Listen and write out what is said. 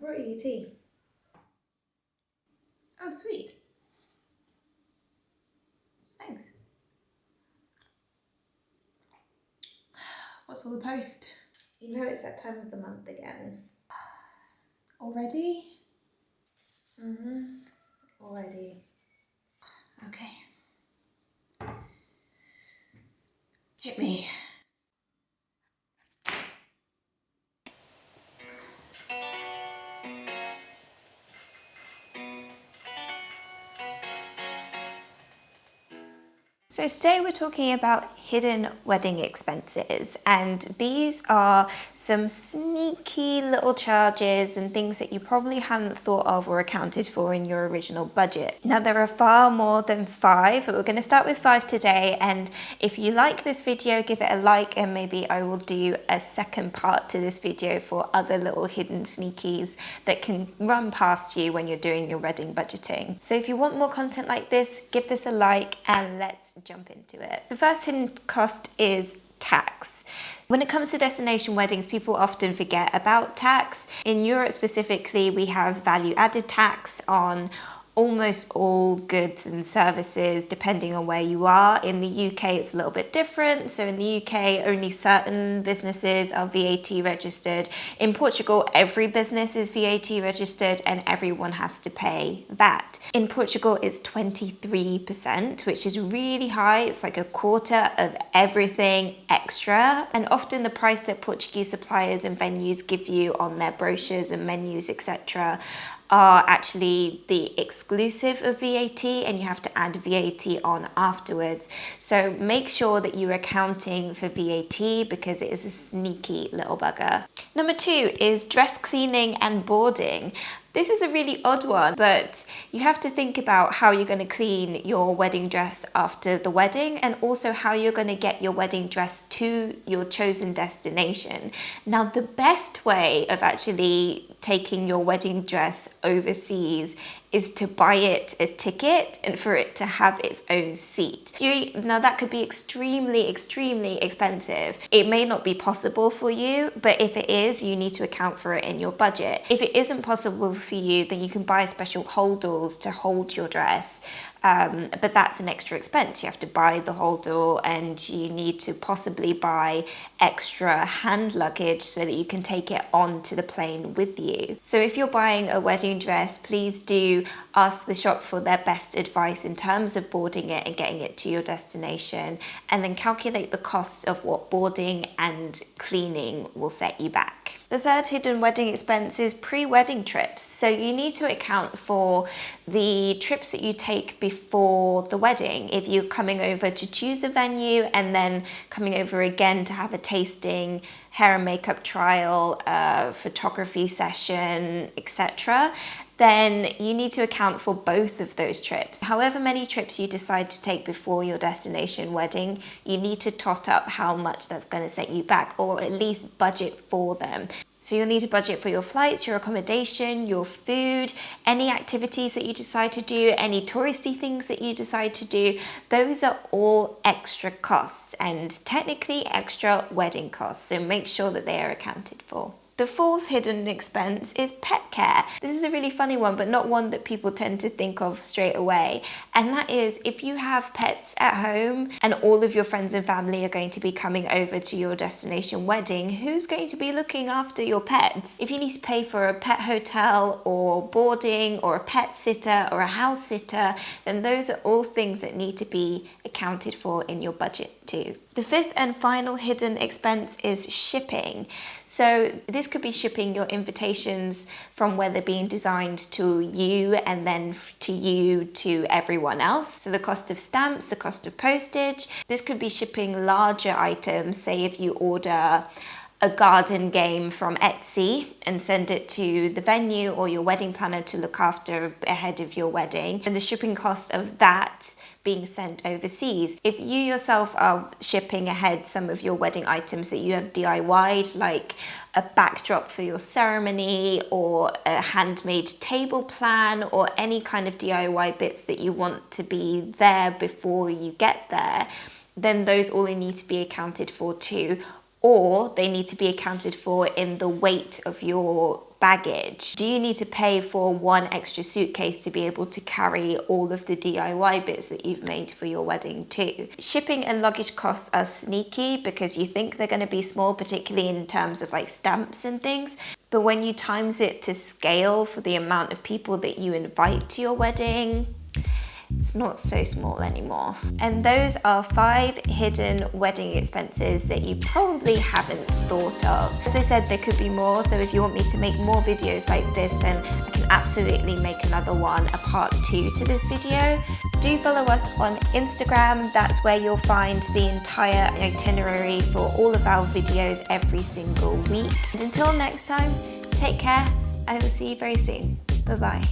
brought you tea. Oh, sweet. Thanks. What's all the post? You know it's that time of the month again. Already? Already. Okay. Hit me. So today we're talking about hidden wedding expenses, and these are some sneaky little charges and things that you probably hadn't thought of or accounted for in your original budget. Now there are far more than 5, but we're going to start with 5 today, and if you like this video, give it a like, and maybe I will do a second part to this video for other little hidden sneakies that can run past you when you're doing your wedding budgeting. So if you want more content like this, give this a like and let's jump into it. The first hidden cost is tax. When it comes to destination weddings, people often forget about tax. In Europe specifically, we have value added tax on almost all goods and services depending on where you are. In the UK it's a little bit different. So in the UK only certain businesses are VAT registered. In Portugal every business is VAT registered and everyone has to pay VAT. In Portugal it's 23%, which is really high. It's like a quarter of everything extra, and often the price that Portuguese suppliers and venues give you on their brochures and menus, etc., are actually the exclusive of VAT, and you have to add VAT on afterwards. So make sure that you're accounting for VAT because it is a sneaky little bugger. Number 2 is dress cleaning and boarding. This is a really odd one, but you have to think about how you're going to clean your wedding dress after the wedding, and also how you're going to get your wedding dress to your chosen destination. Now, the best way of actually taking your wedding dress overseas is to buy it a ticket and for it to have its own seat. Now that could be extremely expensive. It may not be possible for you, but if it is, you need to account for it in your budget. If it isn't possible for you, then you can buy special holdalls to hold your dress. But that's an extra expense. You have to buy the holdall, and you need to possibly buy extra hand luggage so that you can take it onto the plane with you. So if you're buying a wedding dress, please do ask the shop for their best advice in terms of boarding it and getting it to your destination, and then calculate the costs of what boarding and cleaning will set you back. The third hidden wedding expense is pre-wedding trips. So you need to account for the trips that you take before the wedding. If you're coming over to choose a venue and then coming over again to have a tasting, hair and makeup trial, photography session, etc., then you need to account for both of those trips. However many trips you decide to take before your destination wedding, you need to tot up how much that's going to set you back, or at least budget for them. So you'll need to budget for your flights, your accommodation, your food, any activities that you decide to do, any touristy things that you decide to do. Those are all extra costs and technically extra wedding costs. So make sure that they are accounted for. The fourth hidden expense is pet care. This is a really funny one, but not one that people tend to think of straight away. And that is, if you have pets at home and all of your friends and family are going to be coming over to your destination wedding, who's going to be looking after your pets? If you need to pay for a pet hotel or boarding or a pet sitter or a house sitter, then those are all things that need to be accounted for in your budget too. The fifth and final hidden expense is shipping. So this could be shipping your invitations from where they're being designed to you and then to you to everyone else. So the cost of stamps, the cost of postage. This could be shipping larger items. Say if you order a garden game from Etsy and send it to the venue or your wedding planner to look after ahead of your wedding, and the shipping cost of that being sent overseas. If you yourself are shipping ahead some of your wedding items that you have DIY'd, like a backdrop for your ceremony or a handmade table plan or any kind of DIY bits that you want to be there before you get there, then those all need to be accounted for too. or they need to be accounted for in the weight of your baggage. Do you need to pay for one extra suitcase to be able to carry all of the DIY bits that you've made for your wedding too? Shipping and luggage costs are sneaky because you think they're going to be small, particularly in terms of like stamps and things. But when you times it to scale for the amount of people that you invite to your wedding, it's not so small anymore. And those are 5 hidden wedding expenses that you probably haven't thought of. As I said, there could be more, so if you want me to make more videos like this, then I can absolutely make another one, a part 2 to this video. Do follow us on Instagram. That's where you'll find the entire itinerary for all of our videos every single week. And until next time, take care. I will see you very soon. Bye bye.